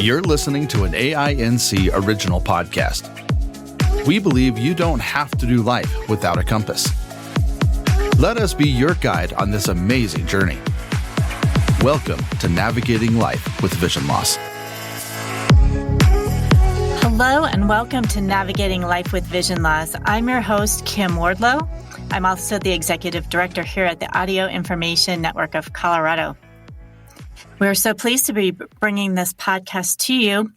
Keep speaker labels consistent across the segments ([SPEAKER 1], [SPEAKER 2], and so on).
[SPEAKER 1] You're listening to an AINC original podcast. We believe you don't have to do life without a compass. Let us be your guide on this amazing journey. Welcome to Navigating Life with Vision Loss.
[SPEAKER 2] Hello and welcome to Navigating Life with Vision Loss. I'm your host, Kim Wardlow. I'm also the Executive Director here at the Audio Information Network of Colorado. We're so pleased to be bringing this podcast to you.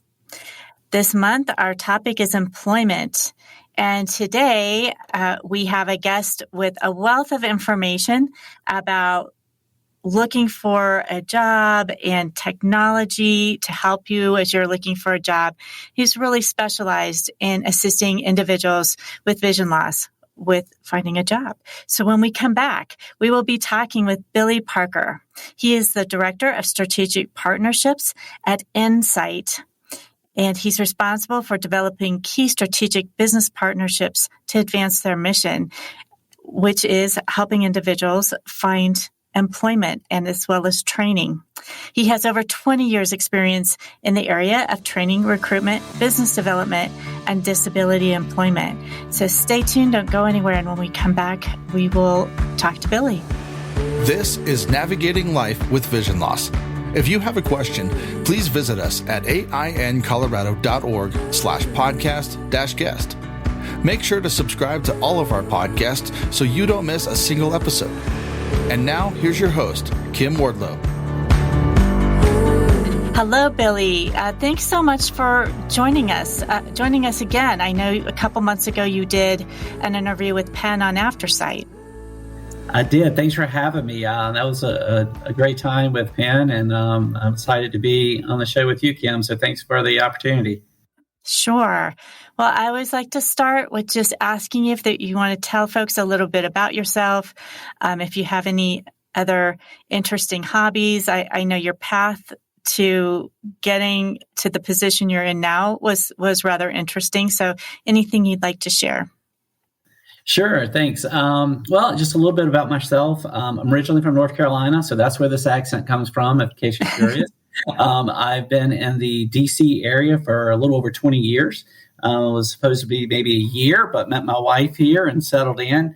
[SPEAKER 2] This month, our topic is employment. And today, we have a guest with a wealth of information about looking for a job and technology to help you as you're looking for a job. He's really specialized in assisting individuals with vision loss with finding a job. So when we come back, we will be talking with Billy Parker. He is the Director of Strategic Partnerships at NSITE, and he's responsible for developing key strategic business partnerships to advance their mission, which is helping individuals find employment and as well as training. He has over 20 years experience in the area of training, recruitment, business development, and disability employment. So stay tuned, don't go anywhere, and when we come back, we will talk to Billy.
[SPEAKER 1] This is Navigating Life with Vision Loss. If you have a question, please visit us at aincolorado.org/podcast-guest. Make sure to subscribe to all of our podcasts so you don't miss a single episode. And now, here's your host, Kim Wardlow.
[SPEAKER 2] Hello, Billy. Thanks so much for joining us again. I know a couple months ago you did an interview with Penn on AfterSight.
[SPEAKER 3] I did. Thanks for having me. That was a great time with Penn, and I'm excited to be on the show with you, Kim. So thanks for the opportunity.
[SPEAKER 2] Sure. Well, I always like to start with just asking you if you want to tell folks a little bit about yourself, if you have any other interesting hobbies. I know your path to getting to the position you're in now was rather interesting. So anything you'd like to share?
[SPEAKER 3] Sure. Thanks. Well, just a little bit about myself. I'm originally from North Carolina, so that's where this accent comes from, in case you're curious. I've been in the D.C. area for a little over 20 years. Was supposed to be maybe a year, but met my wife here and settled in.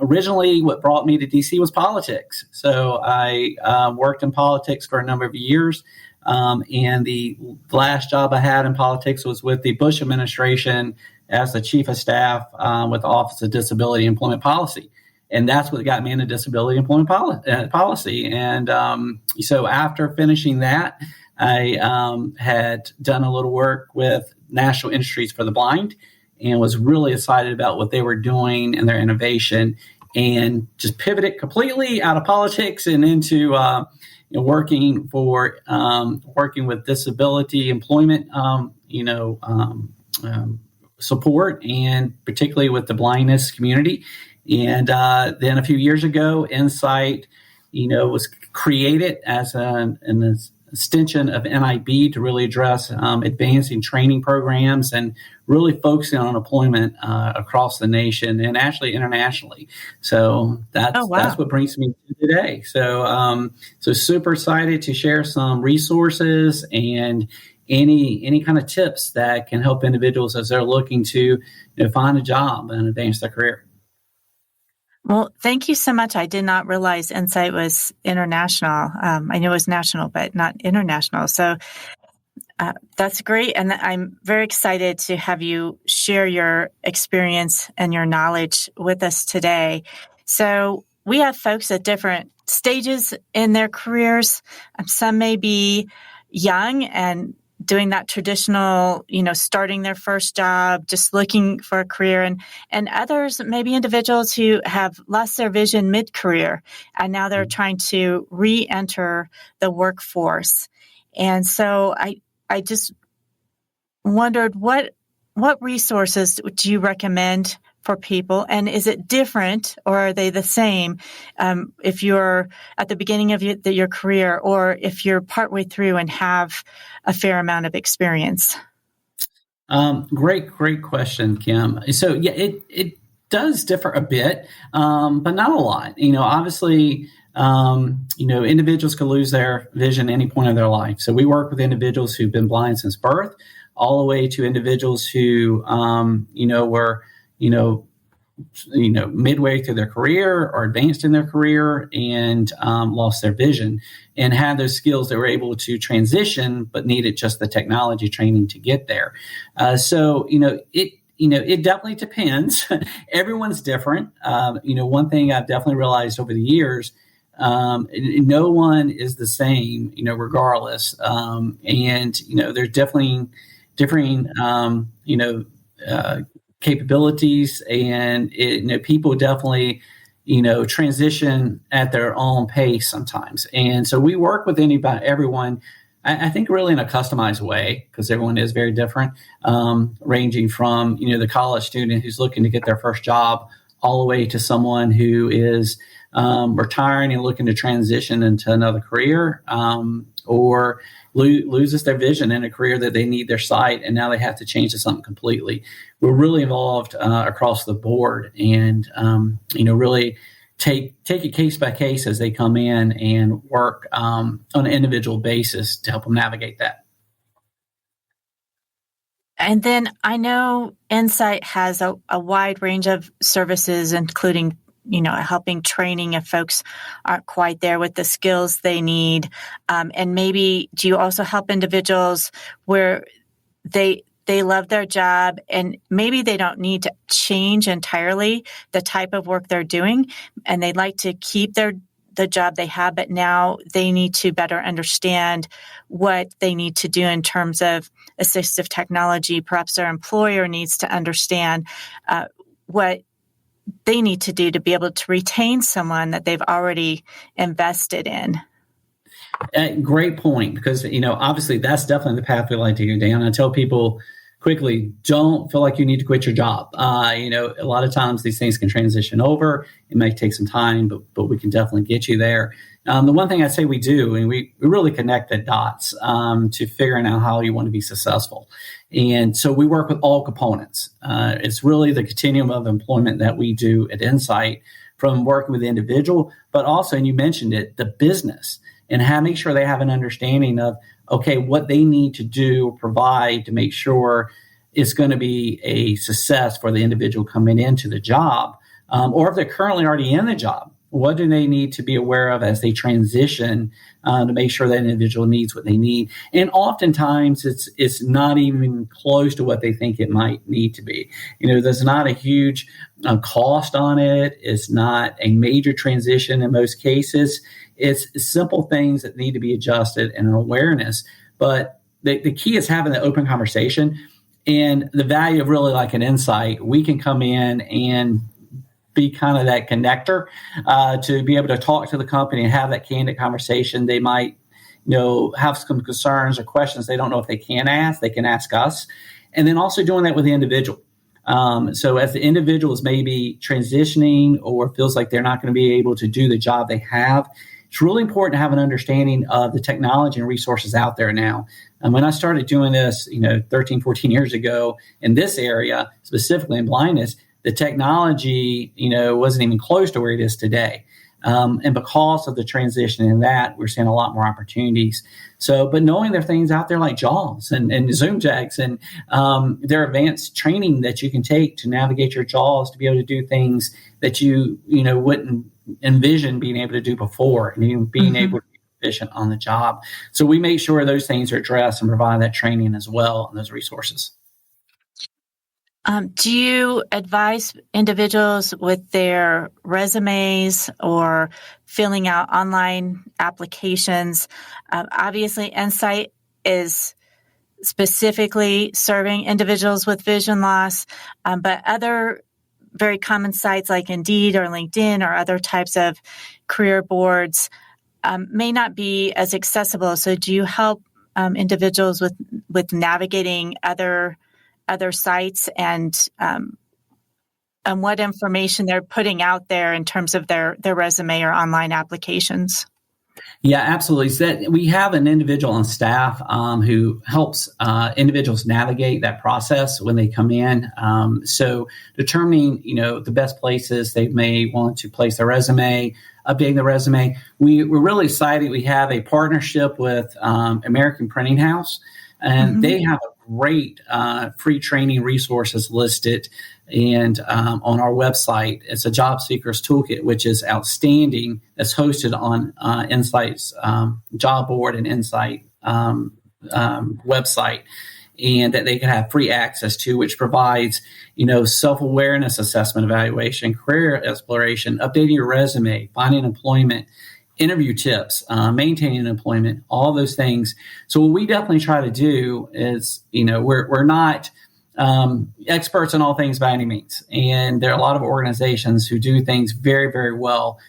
[SPEAKER 3] Originally, what brought me to D.C. was politics. So I worked in politics for a number of years. And the last job I had in politics was with the Bush administration as the chief of staff with the Office of Disability Employment Policy. And that's what got me into disability employment policy. And so after finishing that, I had done a little work with National Industries for the Blind and was really excited about what they were doing and their innovation, and just pivoted completely out of politics and into working with disability employment support, and particularly with the blindness community. And then a few years ago, NSITE, was created as an extension of NIB to really address advancing training programs and really focusing on employment across the nation and actually internationally. So that's what brings me to today. So super excited to share some resources and any kind of tips that can help individuals as they're looking to find a job and advance their career.
[SPEAKER 2] Well, thank you so much. I did not realize NSITE was international. I knew it was national, but not international. So that's great. And I'm very excited to have you share your experience and your knowledge with us today. So we have folks at different stages in their careers. Some may be young and doing that traditional, starting their first job, just looking for a career. And others, maybe individuals who have lost their vision mid-career, and now they're trying to re-enter the workforce. And so I just wondered, what resources do you recommend for people? And is it different, or are they the same if you're at the beginning of your career, or if you're partway through and have a fair amount of experience?
[SPEAKER 3] Great question, Kim. So yeah, it does differ a bit, but not a lot. Obviously, individuals could lose their vision at any point of their life. So we work with individuals who've been blind since birth, all the way to individuals who, were, midway through their career or advanced in their career and lost their vision and had those skills that were able to transition, but needed just the technology training to get there. It definitely depends. Everyone's different. One thing I've definitely realized over the years, no one is the same, regardless. There's definitely differing, capabilities, and people definitely, transition at their own pace sometimes. And so we work with everyone, I think really in a customized way, because everyone is very different, ranging from, the college student who's looking to get their first job all the way to someone who is retiring and looking to transition into another career, or loses their vision in a career that they need their sight, and now they have to change to something completely. We're really involved across the board, and really take it case by case as they come in and work on an individual basis to help them navigate that.
[SPEAKER 2] And then I know NSITE has a wide range of services, including helping training if folks aren't quite there with the skills they need. And maybe do you also help individuals where they love their job and maybe they don't need to change entirely the type of work they're doing, and they'd like to keep the job they have, but now they need to better understand what they need to do in terms of assistive technology. Perhaps their employer needs to understand what they need to do to be able to retain someone that they've already invested in.
[SPEAKER 3] Great point, because, obviously that's definitely the path we like to go down. I tell people quickly, don't feel like you need to quit your job. A lot of times these things can transition over. It may take some time, but we can definitely get you there. The one thing I say we do, and we really connect the dots to figuring out how you want to be successful. And so we work with all components. It's really the continuum of employment that we do at NSITE, from working with the individual, but also, and you mentioned it, the business, and make sure they have an understanding of, okay, what they need to do or provide to make sure it's going to be a success for the individual coming into the job. Or if they're currently already in the job, what do they need to be aware of as they transition to make sure that individual needs what they need? And oftentimes it's not even close to what they think it might need to be. There's not a huge cost on it. It's not a major transition in most cases. It's simple things that need to be adjusted and an awareness. But the key is having the open conversation, and the value of really like an NSITE. We can come in and be kind of that connector to be able to talk to the company and have that candid conversation. They might, have some concerns or questions they don't know if they can ask us. And then also doing that with the individual. So as the individual is maybe transitioning or feels like they're not going to be able to do the job they have, it's really important to have an understanding of the technology and resources out there now. And when I started doing this, 13, 14 years ago in this area, specifically in blindness, the technology, wasn't even close to where it is today. And because of the transition in that, we're seeing a lot more opportunities. So, but knowing there are things out there like JAWS and Zoom Jacks, and there are advanced training that you can take to navigate your JAWS to be able to do things that you wouldn't envision being able to do before, and even being able to be efficient on the job. So we make sure those things are addressed and provide that training as well and those resources.
[SPEAKER 2] Do you advise individuals with their resumes or filling out online applications? Obviously, NSITE is specifically serving individuals with vision loss, but other very common sites like Indeed or LinkedIn or other types of career boards may not be as accessible. So do you help individuals with navigating other sites and what information they're putting out there in terms of their resume or online applications?
[SPEAKER 3] Yeah, absolutely. So we have an individual on staff who helps individuals navigate that process when they come in. So determining, the best places they may want to place their resume, updating the resume. We're really excited. We have a partnership with American Printing House, and they have a great free training resources listed and on our website. It's a job seekers toolkit, which is outstanding. It's hosted on NSITE's job board and NSITE website, and that they can have free access to, which provides, self-awareness assessment, evaluation, career exploration, updating your resume, finding employment, interview tips, maintaining employment, all those things. So what we definitely try to do is, we're not experts in all things by any means. And there are a lot of organizations who do things very, very well.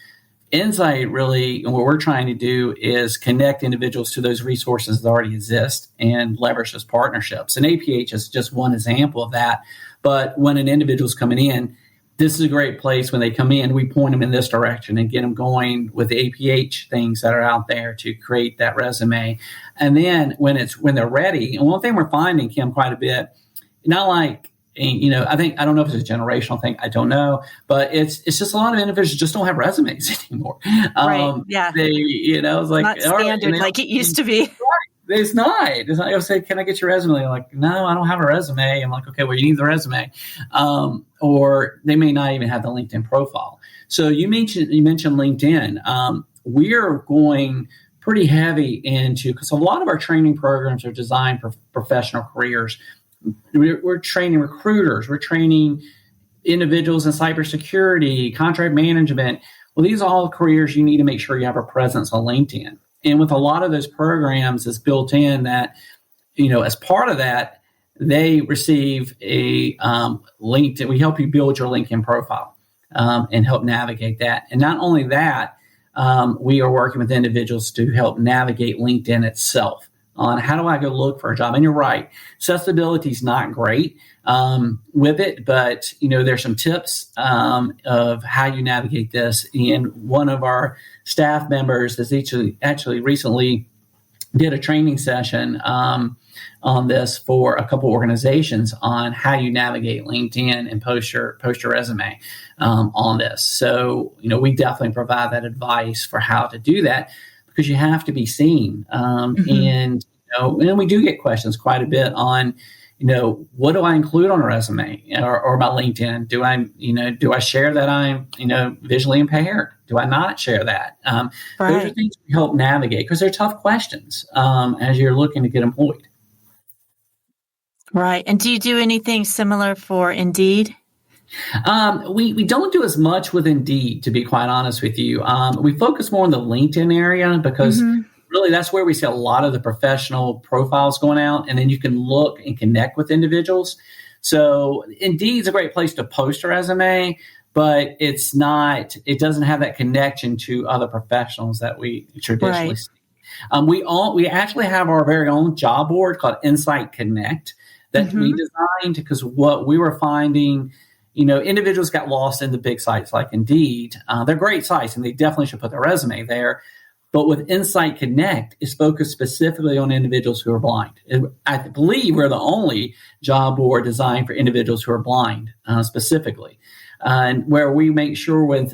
[SPEAKER 3] NSITE really, what we're trying to do is connect individuals to those resources that already exist and leverage those partnerships. And APH is just one example of that. But when an individual's coming in, this is a great place. When they come in, we point them in this direction and get them going with the APH things that are out there to create that resume. And then when they're ready, and one thing we're finding, Kim, quite a bit, not like, I don't know if it's a generational thing. I don't know, but it's just a lot of individuals just don't have resumes anymore.
[SPEAKER 2] Right. Yeah.
[SPEAKER 3] It's like
[SPEAKER 2] not standard like it used to be.
[SPEAKER 3] It's not. I'll say, can I get your resume? They're like, no, I don't have a resume. I'm like, okay, well, you need the resume. Or they may not even have the LinkedIn profile. So you mentioned LinkedIn. We're going pretty heavy into, because a lot of our training programs are designed for professional careers. We're training recruiters. We're training individuals in cybersecurity, contract management. Well, these are all careers you need to make sure you have a presence on LinkedIn. And with a lot of those programs, it's built in that, as part of that, they receive a LinkedIn. We help you build your LinkedIn profile and help navigate that. And not only that, we are working with individuals to help navigate LinkedIn itself on how do I go look for a job. And you're right, accessibility is not great with it, but there's some tips of how you navigate this. And one of our staff members has actually recently did a training session on this for a couple organizations on how you navigate LinkedIn and post your resume on this. So we definitely provide that advice for how to do that, because you have to be seen. And we do get questions quite a bit on, what do I include on a resume or my LinkedIn? Do I share that I'm, visually impaired? Do I not share that?
[SPEAKER 2] Right.
[SPEAKER 3] Those are things we help navigate, because they're tough questions as you're looking to get employed.
[SPEAKER 2] Right. And do you do anything similar for Indeed?
[SPEAKER 3] We don't do as much with Indeed, to be quite honest with you. We focus more on the LinkedIn area, because really that's where we see a lot of the professional profiles going out, and then you can look and connect with individuals. So Indeed is a great place to post a resume, but it doesn't have that connection to other professionals that we traditionally see. We actually have our very own job board called NSITE Connect that we designed, because what we were finding, individuals got lost in the big sites like Indeed. They're great sites, and they definitely should put their resume there. But with NSITE Connect, it's focused specifically on individuals who are blind. I believe we're the only job board designed for individuals who are blind specifically, and where we make sure with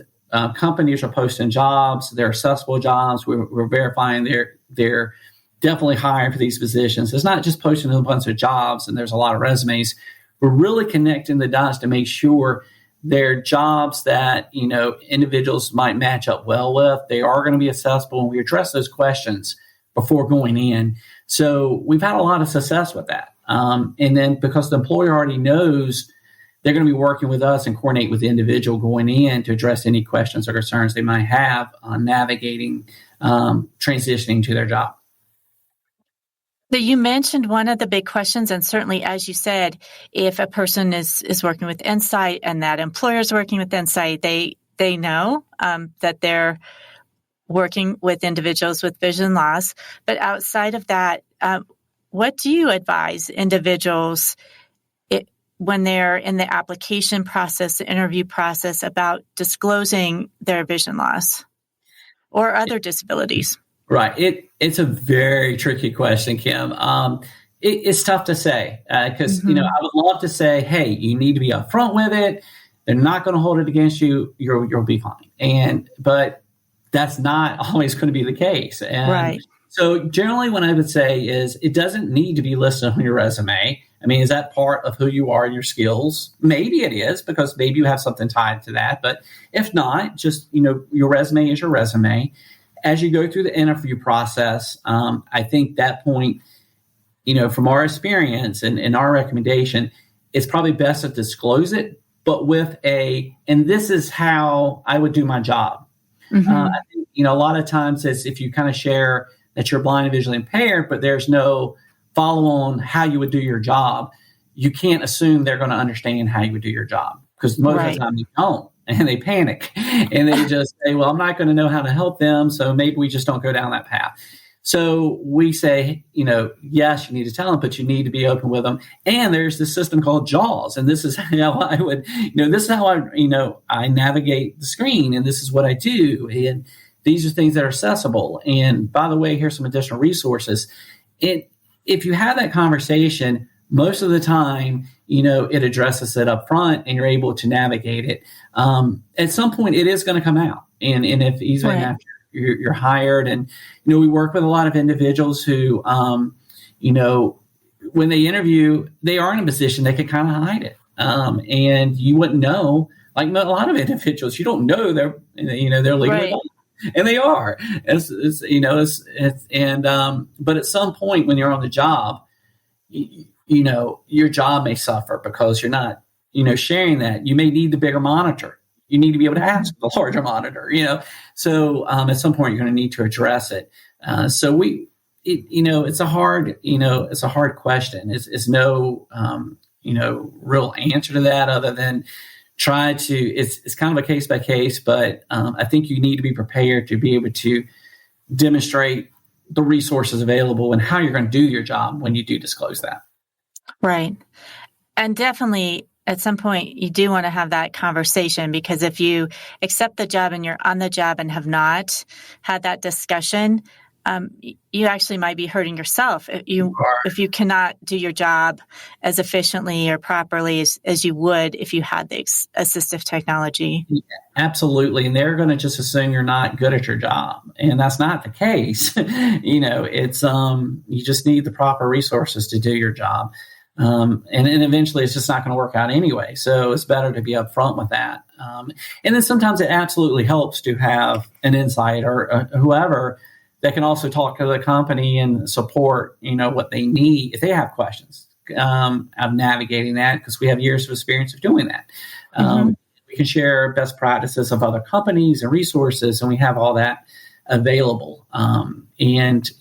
[SPEAKER 3] companies are posting jobs, they're accessible jobs. We're verifying they're definitely hiring for these positions. It's not just posting a bunch of jobs and there's a lot of resumes. We're really connecting the dots to make sure they're jobs that, individuals might match up well with. They are going to be accessible, and we address those questions before going in. So we've had a lot of success with that. And then because the employer already knows they're going to be working with us and coordinate with the individual going in to address any questions or concerns they might have on navigating, transitioning to their job.
[SPEAKER 2] So you mentioned one of the big questions, and certainly, as you said, if a person is working with NSITE and that employer is working with NSITE, they know that they're working with individuals with vision loss. But outside of that, what do you advise individuals when they're in the application process, the interview process, about disclosing their vision loss? or other disabilities?
[SPEAKER 3] Right. It's a very tricky question, Kim. It's tough to say because, I would love to say, hey, you need to be upfront with it. They're not going to hold it against you. You'll be fine. But that's not always going to be the case. And
[SPEAKER 2] right.
[SPEAKER 3] So generally what I would say is it doesn't need to be listed on your resume. I mean, is that part of who you are and your skills? Maybe it is because maybe you have something tied to that. But if not, just, your resume is your resume. As you go through the interview process, I think that point, from our experience and our recommendation, it's probably best to disclose it, but with and this is how I would do my job. I think, a lot of times it's if you kind of share that you're blind and visually impaired, but there's no follow on how you would do your job, you can't assume they're going to understand how you would do your job because most of the time you don't. And they panic and they just say, well, I'm not going to know how to help them. So maybe we just don't go down that path. So we say, yes, you need to tell them, but you need to be open with them. And there's this system called JAWS. And this is how I would, this is how I navigate the screen. And this is what I do. And these are things that are accessible. And by the way, here's some additional resources. If you have that conversation, most of the time, it addresses it up front and you're able to navigate it. At some point, it is going to come out. And if even after you're hired, and, we work with a lot of individuals who, when they interview, they are in a position they can kind of hide it. And you wouldn't know, like a lot of individuals, you don't know they're legally blind. And they are, but at some point when you're on the job, your job may suffer because you're not, sharing that. You may need the bigger monitor. You need to be able to ask for the larger monitor, So at some point you're going to need to address it. So it's a hard question. It's no, real answer to that other than try to. It's kind of a case by case, but I think you need to be prepared to be able to demonstrate the resources available and how you're going to do your job when you do disclose that. Right.
[SPEAKER 2] And definitely at some point you do want to have that conversation, because if you accept the job and you're on the job and have not had that discussion, you actually might be hurting yourself if you cannot do your job as efficiently or properly as you would if you had the assistive technology.
[SPEAKER 3] Yeah, absolutely. And they're going to just assume you're not good at your job. And that's not the case. It's you just need the proper resources to do your job. And eventually it's just not going to work out anyway. So it's better to be upfront with that. And then sometimes it absolutely helps to have an NSITE or whoever that can also talk to the company and support, what they need if they have questions of navigating that, because we have years of experience of doing that. We can share best practices of other companies and resources, and we have all that available. And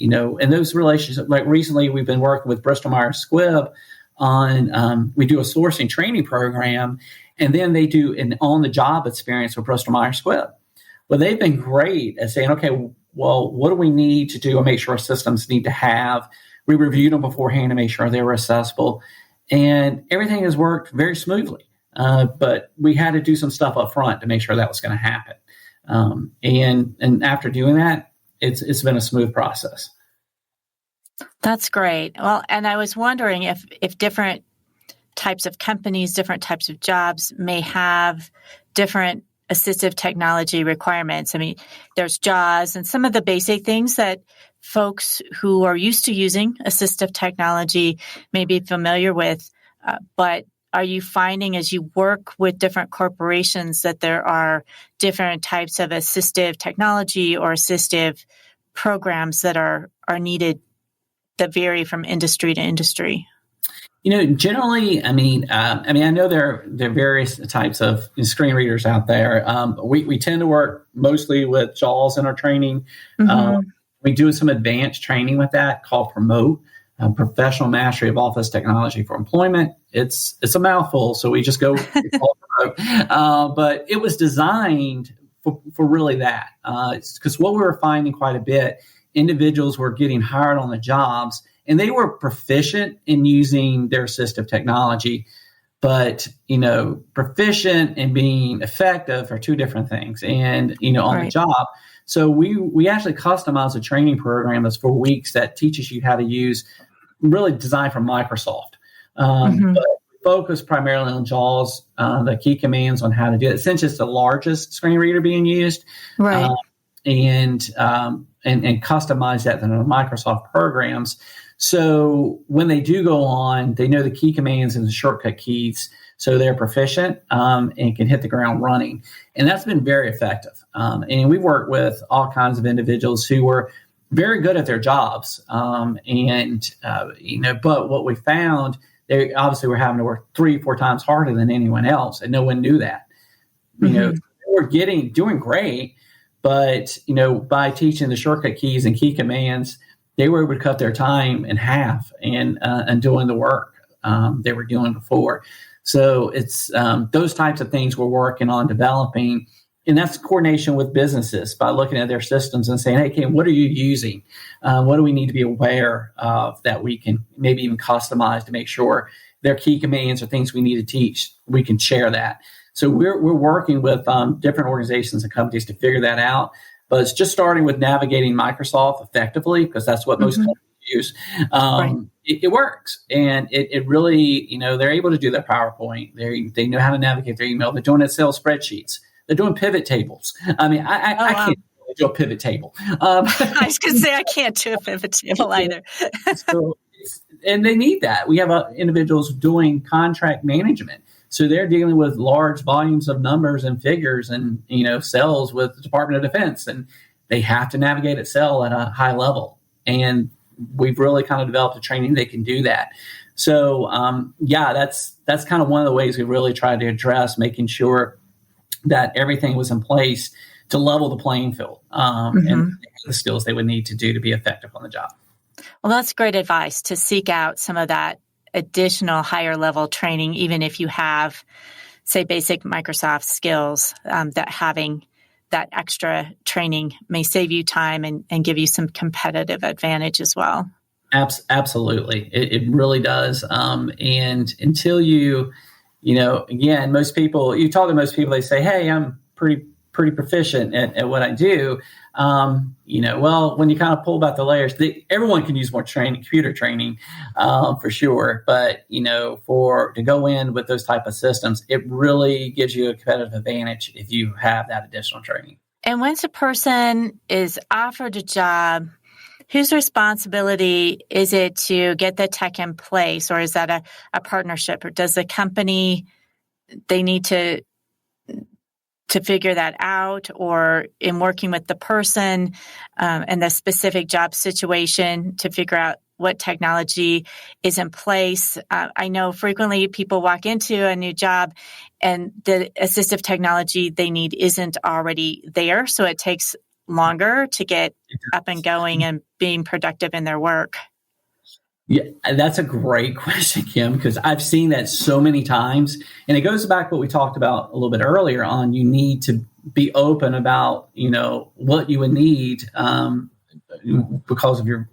[SPEAKER 3] those relationships, like recently we've been working with Bristol Myers Squibb on, we do a sourcing training program, and then they do an on-the-job experience with Bristol Myers Squibb. Well, they've been great at saying, okay, well, what do we need to do to make sure our systems need to have? We reviewed them beforehand to make sure they were accessible, and everything has worked very smoothly. But we had to do some stuff up front to make sure that was going to happen. And after doing that, it's been a smooth process.
[SPEAKER 2] That's great. Well, and I was wondering if different types of companies, different types of jobs may have different assistive technology requirements. I mean, there's JAWS and some of the basic things that folks who are used to using assistive technology may be familiar with. But are you finding as you work with different corporations that there are different types of assistive technology or assistive programs that are needed that vary from industry to industry?
[SPEAKER 3] Generally, I know there are various types of screen readers out there. We tend to work mostly with JAWS in our training. We do some advanced training with that called Promote, Professional Mastery of Office Technology for Employment. It's a mouthful, so we just go call Promote. But it was designed for really that, because what we were finding quite a bit, individuals were getting hired on the jobs, and they were proficient in using their assistive technology, but, proficient and being effective are two different things. And, on the job. So we actually customize a training program that's 4 weeks that teaches you how to use, really designed for Microsoft. But focus primarily on JAWS, the key commands on how to do it. Since it's the largest screen reader being used,
[SPEAKER 2] right.
[SPEAKER 3] And customize that in the Microsoft programs. So when they do go on, they know the key commands and the shortcut keys, so they're proficient and can hit the ground running. And that's been very effective. And we've worked with all kinds of individuals who were very good at their jobs. But what we found, they obviously were having to work 3-4 times harder than anyone else, and no one knew that. They were doing great, but by teaching the shortcut keys and key commands, they were able to cut their time in half and doing the work they were doing before. So it's those types of things we're working on developing. And that's coordination with businesses by looking at their systems and saying, hey, Kim, what are you using? What do we need to be aware of that we can maybe even customize to make sure their key commands or things we need to teach, we can share that. So we're working with different organizations and companies to figure that out. But it's just starting with navigating Microsoft effectively, because that's what most companies use. It works. And it really, they're able to do their PowerPoint. They know how to navigate their email. They're doing Excel spreadsheets. They're doing pivot tables. I mean, I can't do a pivot table.
[SPEAKER 2] I was going to say, I can't do a pivot table either.
[SPEAKER 3] And they need that. We have individuals doing contract management. So they're dealing with large volumes of numbers and figures and, cells with the Department of Defense. And they have to navigate Excel at a high level. And we've really kind of developed a training they can do that. So, that's kind of one of the ways we really tried to address making sure that everything was in place to level the playing field and the skills they would need to do to be effective on the job.
[SPEAKER 2] Well, that's great advice, to seek out some of that additional higher level training, even if you have, say, basic Microsoft skills, that having that extra training may save you time and give you some competitive advantage as well.
[SPEAKER 3] Absolutely. It really does. And until again, most people, you talk to most people, they say, hey, I'm pretty proficient at what I do. Well, when you kind of pull back the layers, everyone can use more computer training, for sure. But, to go in with those type of systems, it really gives you a competitive advantage if you have that additional training.
[SPEAKER 2] And once a person is offered a job, whose responsibility is it to get the tech in place, or is that a partnership, or does the company, they need to figure that out, or in working with the person and the specific job situation to figure out what technology is in place? I know frequently people walk into a new job and the assistive technology they need isn't already there, so it takes longer to get up and going and being productive in their work.
[SPEAKER 3] Yeah, that's a great question, Kim, because I've seen that so many times. And it goes back to what we talked about a little bit earlier on. You need to be open about, what you would need because of your,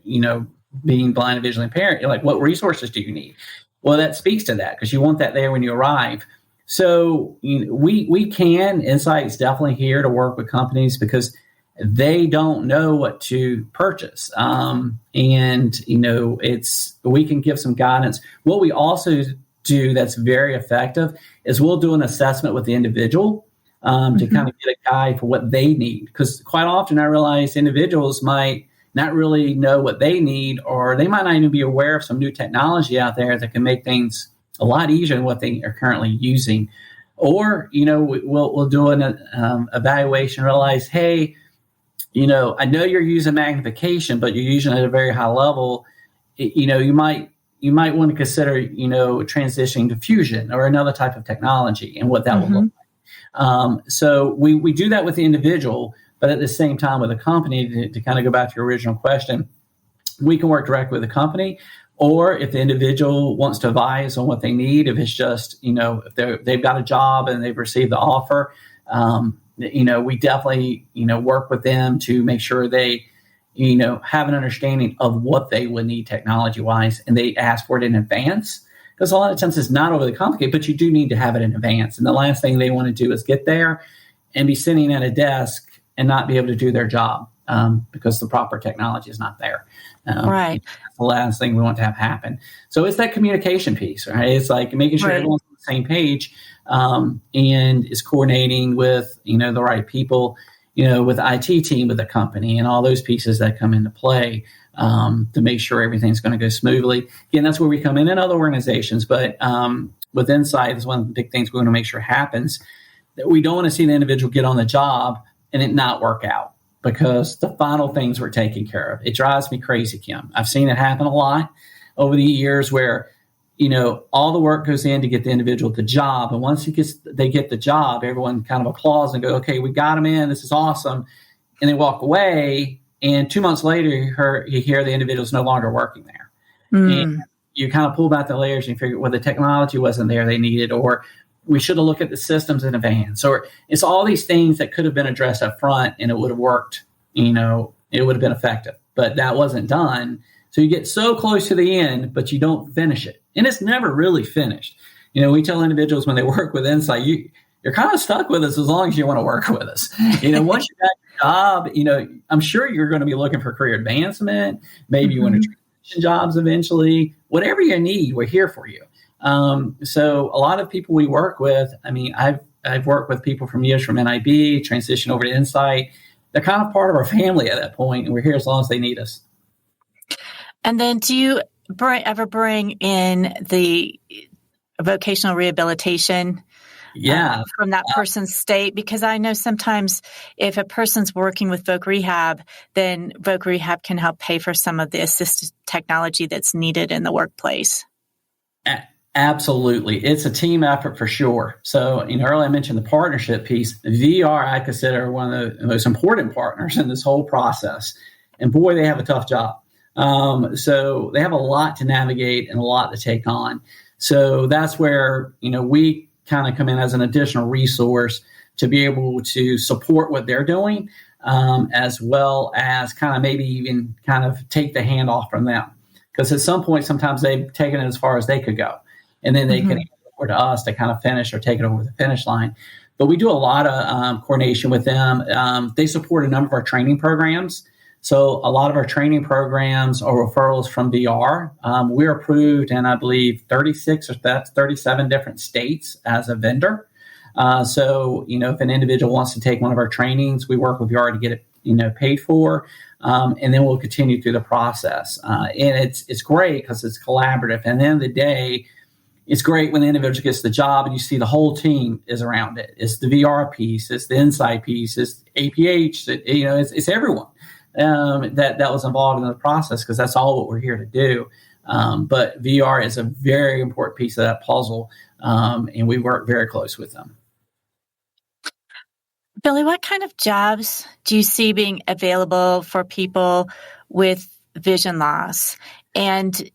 [SPEAKER 3] being blind and visually impaired. You're like, what resources do you need? Well, that speaks to that, because you want that there when you arrive. So we can, NSITE's definitely here to work with companies because they don't know what to purchase. We can give some guidance. What we also do that's very effective is we'll do an assessment with the individual to kind of get a guide for what they need. Because quite often I realize individuals might not really know what they need, or they might not even be aware of some new technology out there that can make things a lot easier than what they are currently using. Or, we'll do an evaluation, realize, hey, I know you're using magnification, but you're using it at a very high level. You might want to consider, transitioning to fusion or another type of technology and what that will look like. So we do that with the individual, but at the same time with the company, to kind of go back to your original question, we can work directly with the company, or if the individual wants to advise on what they need, if it's just, if they've got a job and they've received the offer, we definitely, work with them to make sure they, have an understanding of what they would need technology wise, and they ask for it in advance because a lot of times it's not overly complicated, but you do need to have it in advance. And the last thing they want to do is get there and be sitting at a desk and not be able to do their job because the proper technology is not there.
[SPEAKER 2] Right.
[SPEAKER 3] That's the last thing we want to have happen. So it's that communication piece, right? It's like making sure everyone's on the same page and is coordinating with, the right people, with the IT team, with the company, and all those pieces that come into play to make sure everything's going to go smoothly. Again, that's where we come in other organizations, but with NSITE is one of the big things we want to make sure happens, that we don't want to see the individual get on the job and it not work out because the final things were taken care of. It drives me crazy, Kim. I've seen it happen a lot over the years where, all the work goes in to get the individual the job. And once they get the job, everyone kind of applauds and go, okay, we got them in. This is awesome. And they walk away. And 2 months later, you hear the individual's no longer working there. And you kind of pull back the layers and you figure, well, the technology wasn't there they needed, or we should have looked at the systems in advance, or it's all these things that could have been addressed up front and it would have worked, it would have been effective, but that wasn't done. So you get so close to the end, but you don't finish it. And it's never really finished. We tell individuals when they work with NSITE, you're kind of stuck with us as long as you want to work with us. Once you got your job, I'm sure you're going to be looking for career advancement. Maybe you want to transition jobs eventually. Whatever you need, we're here for you. So a lot of people we work with, I've worked with people from NIB, transition over to NSITE. They're kind of part of our family at that point, and we're here as long as they need us.
[SPEAKER 2] And then do you ever bring in the vocational rehabilitation from that person's state? Because I know sometimes if a person's working with Voc Rehab, then Voc Rehab can help pay for some of the assistive technology that's needed in the workplace.
[SPEAKER 3] Absolutely. It's a team effort for sure. So, earlier I mentioned the partnership piece. VR, I consider one of the most important partners in this whole process. And boy, they have a tough job. So they have a lot to navigate and a lot to take on. So that's where, we kind of come in as an additional resource to be able to support what they're doing, as well as kind of maybe even kind of take the hand off from them. Because at some point, sometimes they've taken it as far as they could go. And then they can hand it over to us to kind of finish or take it over the finish line. But we do a lot of coordination with them. They support a number of our training programs. So a lot of our training programs are referrals from VR. We're approved in, I believe, 36 or 37 different states as a vendor. So, if an individual wants to take one of our trainings, we work with VR to get it, paid for. And then we'll continue through the process. And it's great because it's collaborative. And at the end of the day, it's great when the individual gets the job and you see the whole team is around it. It's the VR piece, it's the NSITE piece, it's APH, it's everyone that was involved in the process, because that's all what we're here to do. But VR is a very important piece of that puzzle, and we work very close with them.
[SPEAKER 2] Billy, what kind of jobs do you see being available for people with vision loss? And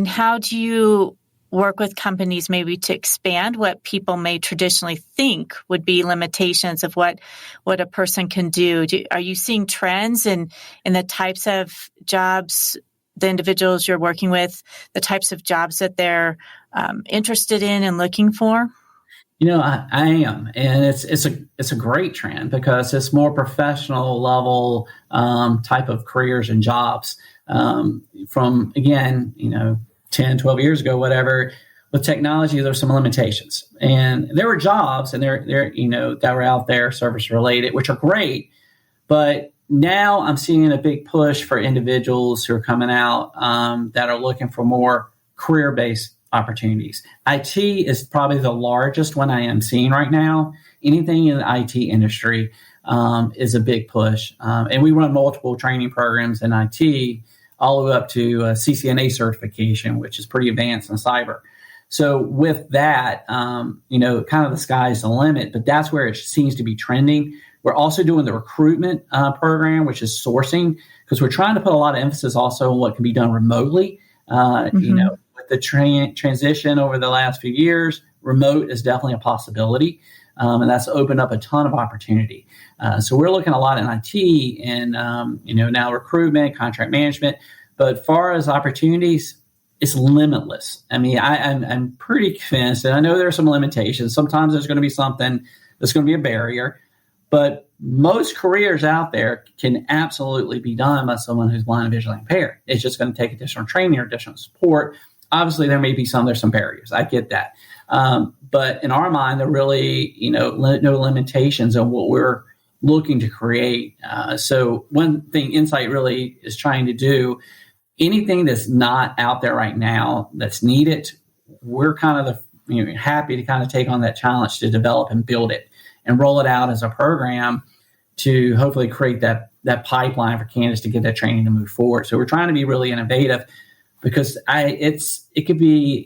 [SPEAKER 2] how do you work with companies maybe to expand what people may traditionally think would be limitations of what a person can do? Are you seeing trends in the types of jobs, the individuals you're working with, the types of jobs that they're interested in and looking for?
[SPEAKER 3] I am, and it's a great trend because it's more professional level type of careers and jobs. From again, 10, 12 years ago, whatever, with technology, there's some limitations, and there were jobs, and they're that were out there, service related, which are great, but now I'm seeing a big push for individuals who are coming out that are looking for more career-based opportunities. IT is probably the largest one I am seeing right now. Anything in the IT industry is a big push. And we run multiple training programs in IT all the way up to CCNA certification, which is pretty advanced in cyber. So with that, kind of the sky's the limit, but that's where it seems to be trending. We're also doing the recruitment program, which is sourcing, because we're trying to put a lot of emphasis also on what can be done remotely. With the transition over the last few years, remote is definitely a possibility. And that's opened up a ton of opportunity. So we're looking a lot in IT and, now recruitment, contract management. But as far as opportunities, it's limitless. I mean, I'm pretty convinced, and I know there are some limitations. Sometimes there's going to be something that's going to be a barrier, but most careers out there can absolutely be done by someone who's blind and visually impaired. It's just going to take additional training or additional support. Obviously, there's some barriers. I get that. But in our mind, there really, no limitations on what we're looking to create. So one thing NSITE really is trying to do, anything that's not out there right now that's needed, we're kind of happy to kind of take on that challenge to develop and build it and roll it out as a program to hopefully create that pipeline for candidates to get that training to move forward. So we're trying to be really innovative, because it could be,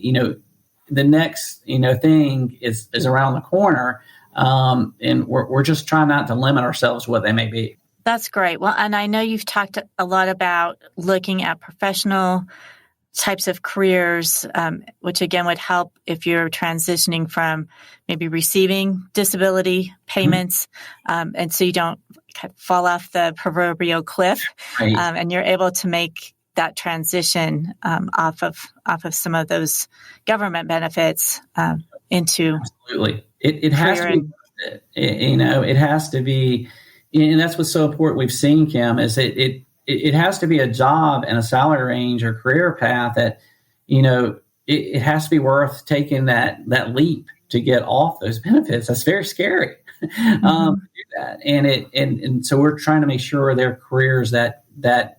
[SPEAKER 3] the next, thing is around the corner. And we're just trying not to limit ourselves to what they may be.
[SPEAKER 2] That's great. Well, and I know you've talked a lot about looking at professional types of careers, which again would help if you're transitioning from maybe receiving disability payments, and so you don't fall off the proverbial cliff,
[SPEAKER 3] Right.
[SPEAKER 2] And you're able to make that transition off of some of those government benefits into
[SPEAKER 3] Absolutely. It has to be, it has to be, and that's what's so important we've seen, Kim, is it has to be a job and a salary range or career path that, it has to be worth taking that leap to get off those benefits. That's very scary. To do that. And so we're trying to make sure there are careers that that's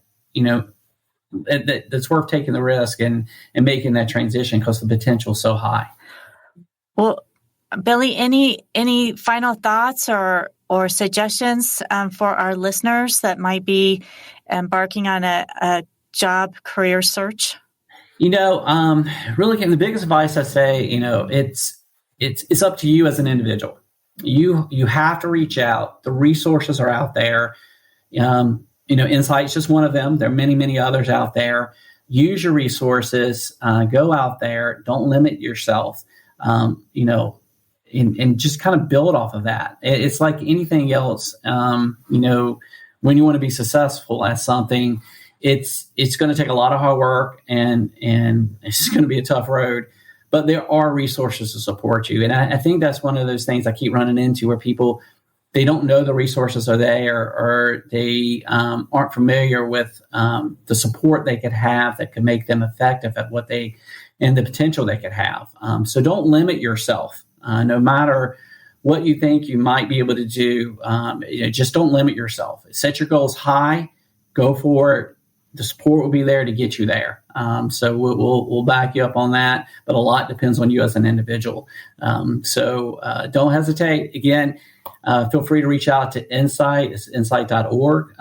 [SPEAKER 3] worth taking the risk and making that transition, because the potential is so high.
[SPEAKER 2] Well, Billy, any final thoughts or suggestions for our listeners that might be embarking on a job career search? Really, the biggest advice I say, it's up to you as an individual. You have to reach out. The resources are out there. NSITE is just one of them. There are many, many others out there. Use your resources. Go out there. Don't limit yourself. And just kind of build off of that. It's like anything else. When you want to be successful at something, it's going to take a lot of hard work, and it's going to be a tough road. But there are resources to support you, and I think that's one of those things I keep running into, where people, they don't know the resources are there, or they aren't familiar with the support they could have that could make them effective at what they, and the potential they could have. So don't limit yourself. No matter what you think you might be able to do, just don't limit yourself. Set your goals high, go for it. The support will be there to get you there. So we'll back you up on that, but a lot depends on you as an individual. So don't hesitate. Again, feel free to reach out to NSITE. It's NSITE.org.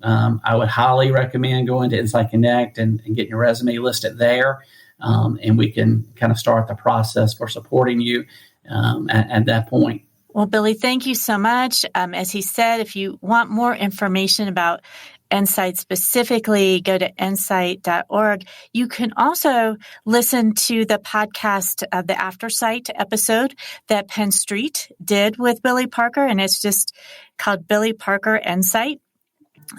[SPEAKER 2] I would highly recommend going to NSITE Connect and getting your resume listed there. And we can kind of start the process for supporting you at that point. Well, Billy, thank you so much. As he said, if you want more information about NSITE specifically, go to nsite.org. You can also listen to the podcast of the AfterSITE episode that Penn Street did with Billy Parker, and it's just called Billy Parker NSITE.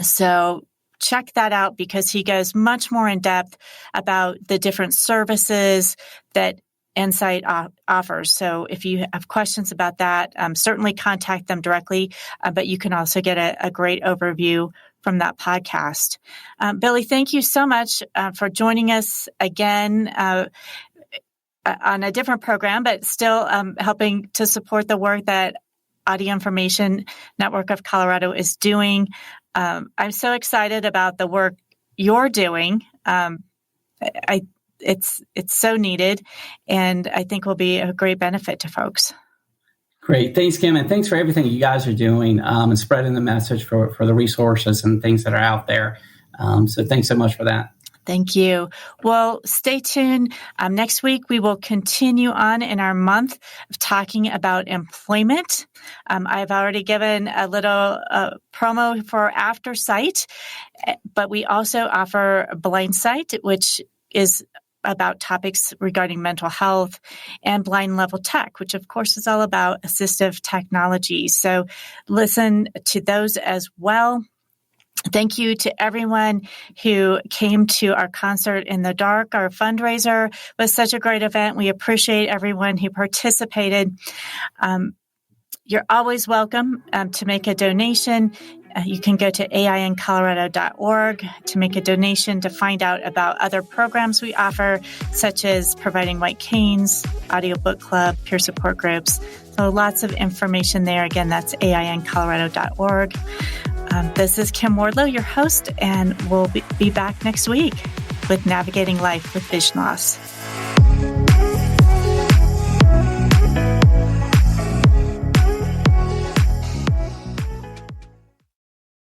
[SPEAKER 2] So check that out, because he goes much more in depth about the different services that NSITE offers. So if you have questions about that, certainly contact them directly, but you can also get a great overview from that podcast. Billy, thank you so much for joining us again on a different program, but still helping to support the work that Audio Information Network of Colorado is doing. I'm so excited about the work you're doing. It's so needed, and I think will be a great benefit to folks.
[SPEAKER 3] Great. Thanks, Kim. And thanks for everything you guys are doing and spreading the message for the resources and things that are out there. So thanks so much for that.
[SPEAKER 2] Thank you. Well, stay tuned. Next week, we will continue on in our month of talking about employment. I've already given a little promo for AfterSITE, but we also offer BlindSITE, which is about topics regarding mental health, and Blind Level Tech, which of course is all about assistive technology. So listen to those as well. Thank you to everyone who came to our Concert in the Dark. Our fundraiser was such a great event. We appreciate everyone who participated. You're always welcome to make a donation. You can go to aincolorado.org to make a donation to find out about other programs we offer, such as providing white canes, audiobook club, peer support groups. So lots of information there. Again, that's aincolorado.org. This is Kim Wardlow, your host, and we'll be back next week with Navigating Life with Vision Loss.